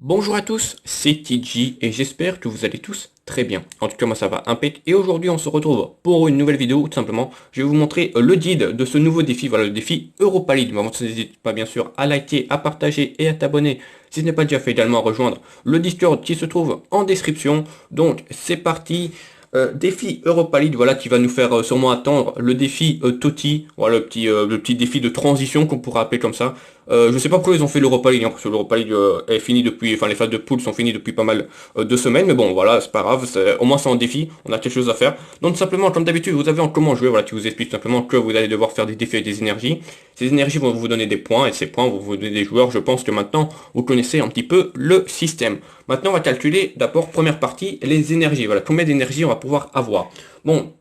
Bonjour à tous, c'est TG et j'espère que vous allez tous très bien. En tout cas moi ça va impec et aujourd'hui on se retrouve pour une nouvelle vidéo où tout simplement je vais vous montrer le guide de ce nouveau défi, voilà le défi Europa League. Mais avant ça n'hésite pas bien sûr à liker, à partager et à t'abonner si ce n'est pas déjà fait, également à rejoindre le Discord qui se trouve en description. Donc c'est parti. Défi Europa League, voilà, qui va nous faire sûrement attendre le défi Totti, voilà, le petit défi de transition qu'on pourrait appeler comme ça. Je sais pas pourquoi ils ont fait l'Europa League, hein, parce que l'Europa League est fini depuis, enfin les phases de poule sont finies depuis pas mal de semaines, mais bon voilà, c'est pas grave, au moins c'est un défi, on a quelque chose à faire. Donc simplement, comme d'habitude, vous avez en comment jouer, voilà, qui vous explique simplement que vous allez devoir faire des défis et des énergies. Ces énergies vont vous donner des points, et ces points vont vous donner des joueurs. Je pense que maintenant, vous connaissez un petit peu le système. Maintenant, on va calculer d'abord, première partie, les énergies. Voilà, combien d'énergie on va pouvoir avoir. Bon,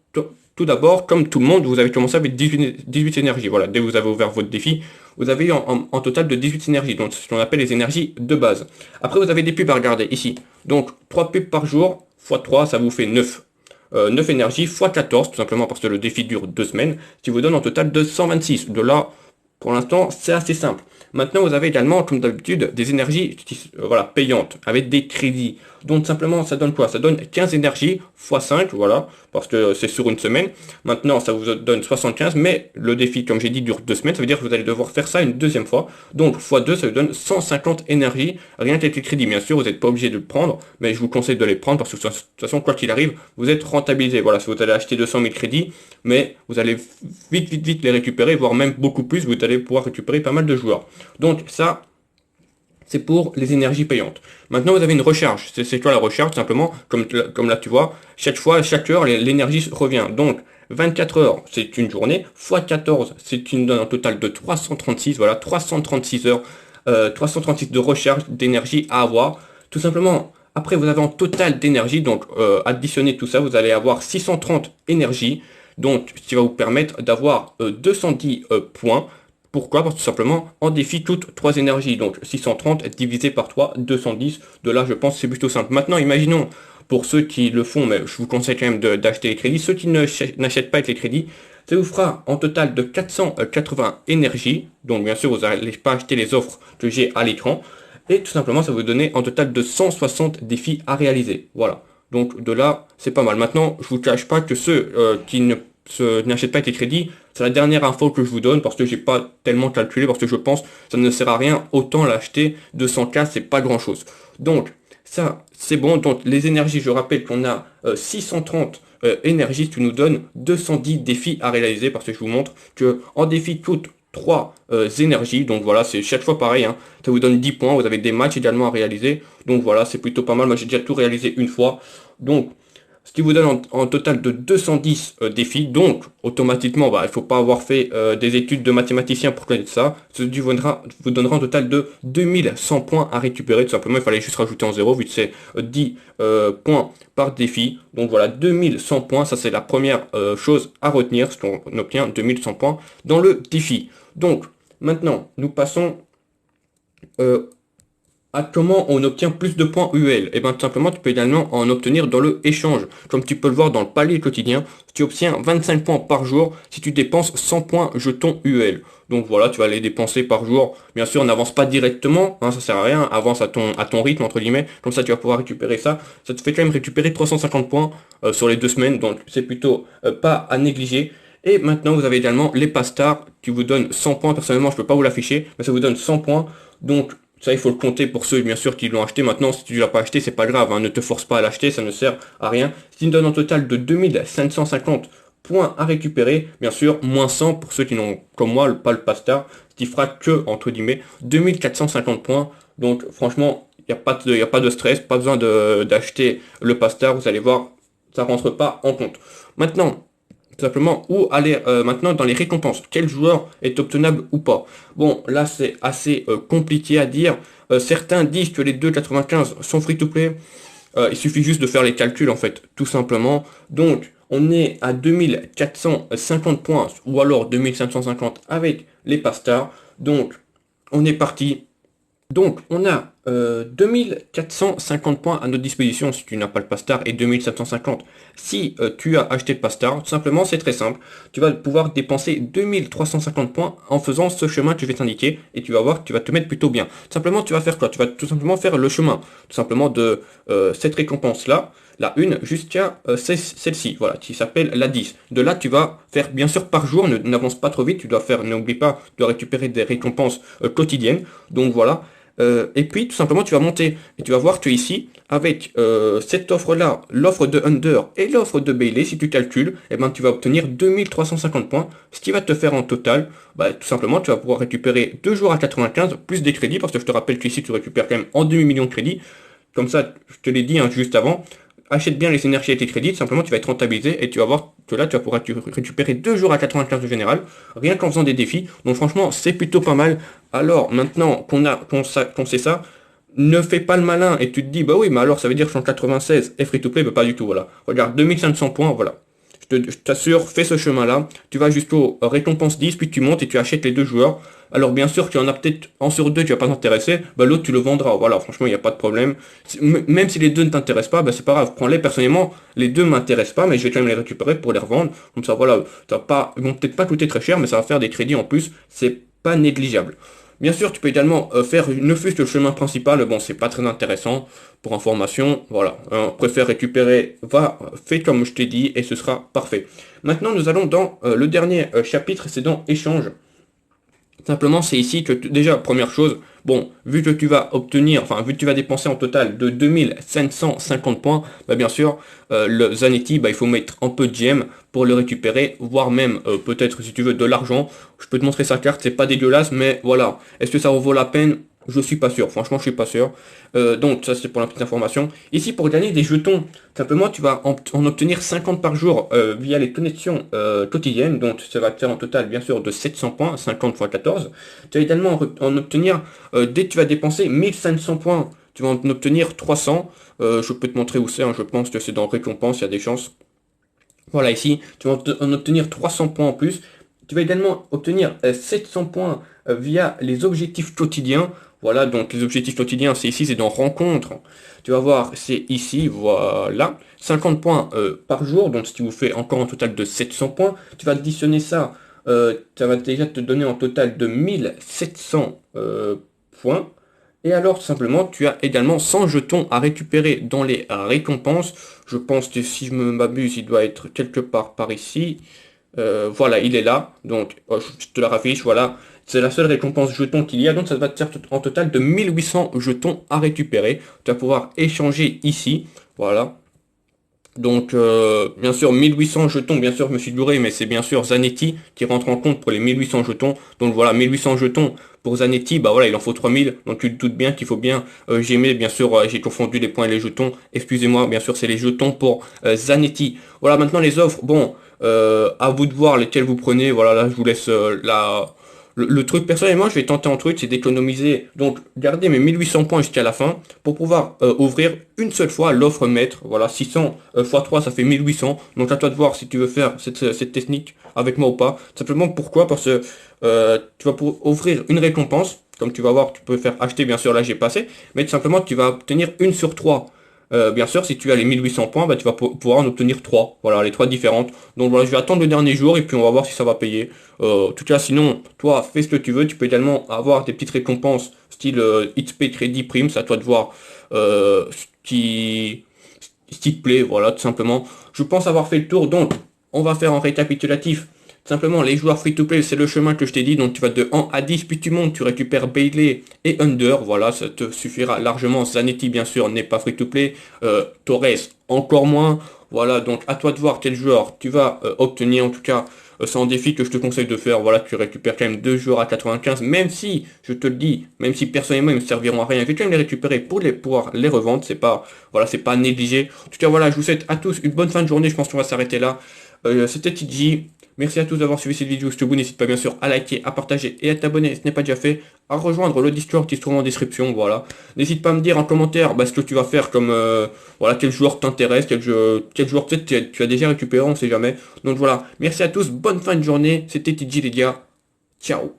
tout d'abord, comme tout le monde, vous avez commencé avec 18 énergies. Voilà, dès que vous avez ouvert votre défi, vous avez eu en total de 18 énergies, donc ce qu'on appelle les énergies de base. Après, vous avez des pubs à regarder ici. Donc, 3 pubs par jour, x 3, ça vous fait 9. 9 énergies, x 14, tout simplement parce que le défi dure 2 semaines, ce qui vous donne en total de 126. De là, pour l'instant, c'est assez simple. Maintenant, vous avez également, comme d'habitude, des énergies voilà, payantes, avec des crédits. Donc, simplement, ça donne quoi? Ça donne 15 énergies x 5, voilà, parce que c'est sur une semaine. Maintenant, ça vous donne 75, mais le défi, comme j'ai dit, dure 2 semaines. Ça veut dire que vous allez devoir faire ça une deuxième fois. Donc, x 2, ça vous donne 150 énergies, rien qu'avec les crédits. Bien sûr, vous n'êtes pas obligé de le prendre, mais je vous conseille de les prendre, parce que de toute façon, quoi qu'il arrive, vous êtes rentabilisé. Voilà, si vous allez acheter 200 000 crédits, mais vous allez vite les récupérer, voire même beaucoup plus, vous allez pouvoir récupérer pas mal de joueurs. Donc ça, c'est pour les énergies payantes. Maintenant, vous avez une recharge. C'est quoi la recharge? Simplement, comme là tu vois, chaque heure, l'énergie revient. Donc, 24 heures, c'est une journée, fois 14, c'est une donne un total de 336, voilà, 336 heures, 336 de recharge d'énergie à avoir. Tout simplement, après, vous avez en total d'énergie, donc additionner tout ça, vous allez avoir 630 énergie, donc ce qui va vous permettre d'avoir 210 points. Pourquoi? Parce que tout simplement, en défi toutes 3 énergies. Donc 630 divisé par 3, 210. De là, je pense que c'est plutôt simple. Maintenant, imaginons, pour ceux qui le font, mais je vous conseille quand même d'acheter les crédits, ceux qui n'achètent pas avec les crédits, ça vous fera en total de 480 énergies. Donc bien sûr, vous n'allez pas acheter les offres que j'ai à l'écran. Et tout simplement, ça va vous donner en total de 160 défis à réaliser. Voilà. Donc de là, c'est pas mal. Maintenant, je vous cache pas que ceux qui n'achètent pas avec les crédits, c'est la dernière info que je vous donne parce que j'ai pas tellement calculé, parce que je pense que ça ne sert à rien, autant l'acheter 200K, c'est pas grand chose. Donc ça, c'est bon. Donc les énergies, je rappelle qu'on a 630 énergies, qui nous donne 210 défis à réaliser, parce que je vous montre que en défi toutes 3 énergies, donc voilà, c'est chaque fois pareil, hein, ça vous donne 10 points, vous avez des matchs également à réaliser, donc voilà, c'est plutôt pas mal. Moi j'ai déjà tout réalisé une fois, donc ce qui vous donne en total de 210 défis. Donc automatiquement, bah, il ne faut pas avoir fait des études de mathématicien pour connaître ça. Ce qui vous donnera un total de 2100 points à récupérer. Tout simplement, il fallait juste rajouter en 0, vu que c'est 10 points par défi. Donc voilà, 2100 points, ça c'est la première chose à retenir, parce qu'on obtient 2100 points dans le défi. Donc maintenant, nous passons à comment on obtient plus de points UL. Et bien tout simplement, tu peux également en obtenir dans le échange. Comme tu peux le voir dans le palier quotidien, tu obtiens 25 points par jour si tu dépenses 100 points jetons UL. Donc voilà, tu vas les dépenser par jour. Bien sûr, n'avance pas directement, hein, ça sert à rien, avance à ton rythme, entre guillemets. Comme ça, tu vas pouvoir récupérer ça. Ça te fait quand même récupérer 350 points sur les 2 semaines, donc c'est plutôt pas à négliger. Et maintenant, vous avez également les pastars qui vous donnent 100 points. Personnellement, je peux pas vous l'afficher, mais ça vous donne 100 points. Donc, ça, il faut le compter pour ceux, bien sûr, qui l'ont acheté. Maintenant, si tu ne l'as pas acheté, c'est pas grave, hein, ne te force pas à l'acheter, ça ne sert à rien. Ce qui me donne un total de 2550 points à récupérer. Bien sûr, moins 100 pour ceux qui n'ont, comme moi, pas le pastar, ce qui fera que, entre guillemets, 2450 points. Donc, franchement, il n'y a pas de stress, pas besoin d'acheter le pastar, vous allez voir, ça rentre pas en compte. Maintenant, tout simplement, où aller maintenant dans les récompenses. Quel joueur est obtenable ou pas? Bon, là c'est assez compliqué à dire. Certains disent que les 2,95 sont free to play. Il suffit juste de faire les calculs en fait, tout simplement. Donc, on est à 2450 points ou alors 2550 avec les pastars. Donc, on est parti. Donc, on a 2450 points à notre disposition si tu n'as pas le Pastar et 2750 si tu as acheté le Pastar. Tout simplement, c'est très simple. Tu vas pouvoir dépenser 2350 points en faisant ce chemin que je vais t'indiquer et tu vas voir que tu vas te mettre plutôt bien. Tout simplement, tu vas faire quoi? Tu vas tout simplement faire le chemin, tout simplement de cette récompense-là, la 1 jusqu'à celle-ci, voilà, qui s'appelle la 10. De là, tu vas faire, bien sûr, par jour, n'avance pas trop vite, tu dois faire, n'oublie pas, tu dois récupérer des récompenses quotidiennes. Donc voilà. Et puis tout simplement tu vas monter et tu vas voir que ici avec cette offre là, l'offre de Under et l'offre de Bailey, si tu calcules, eh ben, tu vas obtenir 2350 points, ce qui va te faire en total, bah, tout simplement tu vas pouvoir récupérer 2 jours à 95 plus des crédits, parce que je te rappelle qu'ici tu récupères quand même en demi-million de crédits, comme ça je te l'ai dit hein, juste avant. Achète bien les énergies et tes crédits, simplement tu vas être rentabilisé et tu vas voir que là tu vas pouvoir récupérer 2 jours à 95 de général, rien qu'en faisant des défis. Donc franchement c'est plutôt pas mal. Alors maintenant qu'on sait ça, ne fais pas le malin et tu te dis bah oui mais alors ça veut dire que je suis en 96 et free to play, bah pas du tout, voilà. Regarde 2500 points, voilà. Je t'assure, fais ce chemin-là, tu vas jusqu'au récompense 10, puis tu montes et tu achètes les deux joueurs. Alors bien sûr, tu en as peut-être un sur deux, tu vas pas t'intéresser, bah l'autre tu le vendras. Voilà, franchement, il n'y a pas de problème. Même si les deux ne t'intéressent pas, bah c'est pas grave, prends-les. Personnellement, les deux m'intéressent pas, mais je vais quand même les récupérer pour les revendre. Comme ça, voilà, ils vont peut-être pas coûter très cher, mais ça va faire des crédits en plus, c'est pas négligeable. Bien sûr, tu peux également faire ne fût-ce que le chemin principal, bon, c'est pas très intéressant pour information, voilà. Préfère récupérer, fais comme je t'ai dit et ce sera parfait. Maintenant, nous allons dans le dernier chapitre, c'est dans échange. Simplement, c'est ici que, déjà, première chose, bon, vu que tu vas obtenir, enfin, vu que tu vas dépenser en total de 2550 points, bah, bien sûr, le Zanetti, bah, il faut mettre un peu de gemme pour le récupérer, voire même, peut-être, si tu veux, de l'argent. Je peux te montrer sa carte, c'est pas dégueulasse, mais voilà. Est-ce que ça vaut la peine? Je suis pas sûr, franchement je suis pas sûr. Donc ça c'est pour la petite information. Ici pour gagner des jetons, simplement tu vas en obtenir 50 par jour via les connexions quotidiennes. Donc ça va te faire en total bien sûr de 700 points, 50 x 14. Tu vas également en obtenir, dès que tu vas dépenser 1500 points, tu vas en obtenir 300. Je peux te montrer où c'est, hein, je pense que c'est dans récompense, il y a des chances. Voilà ici, tu vas en obtenir 300 points en plus. Tu vas également obtenir 700 points via les objectifs quotidiens. Voilà, donc les objectifs quotidiens, c'est ici, c'est dans rencontre. Tu vas voir, c'est ici, voilà. 50 points par jour, donc ce qui vous fait encore un total de 700 points. Tu vas additionner ça, ça va déjà te donner un total de 1700 points. Et alors, tout simplement, tu as également 100 jetons à récupérer dans les récompenses. Je pense que si je me m'abuse, il doit être quelque part par ici. Voilà, il est là. Donc, je te la raffiche, voilà. C'est la seule récompense jeton qu'il y a. Donc, ça va te faire en total de 1800 jetons à récupérer. Tu vas pouvoir échanger ici. Voilà. Donc, bien sûr, 1800 jetons, bien sûr, je me suis gouré, mais c'est bien sûr Zanetti qui rentre en compte pour les 1800 jetons. Donc voilà, 1800 jetons pour Zanetti, bah voilà, il en faut 3000. Donc tu te doutes bien qu'il faut bien gémer, bien sûr, j'ai confondu les points et les jetons. Excusez-moi, bien sûr, c'est les jetons pour Zanetti. Voilà, maintenant les offres, bon, à vous de voir lesquelles vous prenez. Voilà, là, je vous laisse le truc, personnellement, je vais tenter un truc, c'est d'économiser, donc garder mes 1800 points jusqu'à la fin, pour pouvoir ouvrir une seule fois l'offre maître. Voilà, 600 x 3, ça fait 1800. Donc à toi de voir si tu veux faire cette technique avec moi ou pas. Simplement, pourquoi? Parce que tu vas pouvoir offrir une récompense. Comme tu vas voir, tu peux faire acheter, bien sûr, là j'ai passé, mais tout simplement, tu vas obtenir une sur 3. Bien sûr, si tu as les 1800 points, bah, tu vas pouvoir en obtenir 3. Voilà, les 3 différentes. Donc voilà, je vais attendre le dernier jour et puis on va voir si ça va payer. En tout cas, sinon, toi, fais ce que tu veux. Tu peux également avoir des petites récompenses style XP Crédit Prime. C'est à toi de voir ce qui te plaît. Voilà, tout simplement. Je pense avoir fait le tour. Donc, on va faire un récapitulatif. Simplement, les joueurs free-to-play, c'est le chemin que je t'ai dit. Donc, tu vas de 1 à 10, puis tu montes, tu récupères Bailey et Under. Voilà, ça te suffira largement. Zanetti, bien sûr, n'est pas free-to-play. Torres, encore moins. Voilà, donc à toi de voir quel joueur tu vas obtenir. En tout cas, c'est un défi que je te conseille de faire. Voilà, tu récupères quand même 2 joueurs à 95. Même si, je te le dis, même si personnellement, ils me serviront à rien, je vais quand même les récupérer pour pouvoir les revendre. C'est pas, voilà, c'est pas négligé. En tout cas, voilà, je vous souhaite à tous une bonne fin de journée. Je pense qu'on va s'arrêter là. C'était TG. Merci à tous d'avoir suivi cette vidéo. Si tu vous, n'hésite pas bien sûr à liker, à partager et à t'abonner si ce n'est pas déjà fait. À rejoindre le Discord qui se trouve en description. Voilà. N'hésite pas à me dire en commentaire ce que tu vas faire comme voilà, quel joueur t'intéresse, quel joueur peut-être tu as déjà récupéré, on sait jamais. Donc voilà. Merci à tous. Bonne fin de journée. C'était TG les gars. Ciao.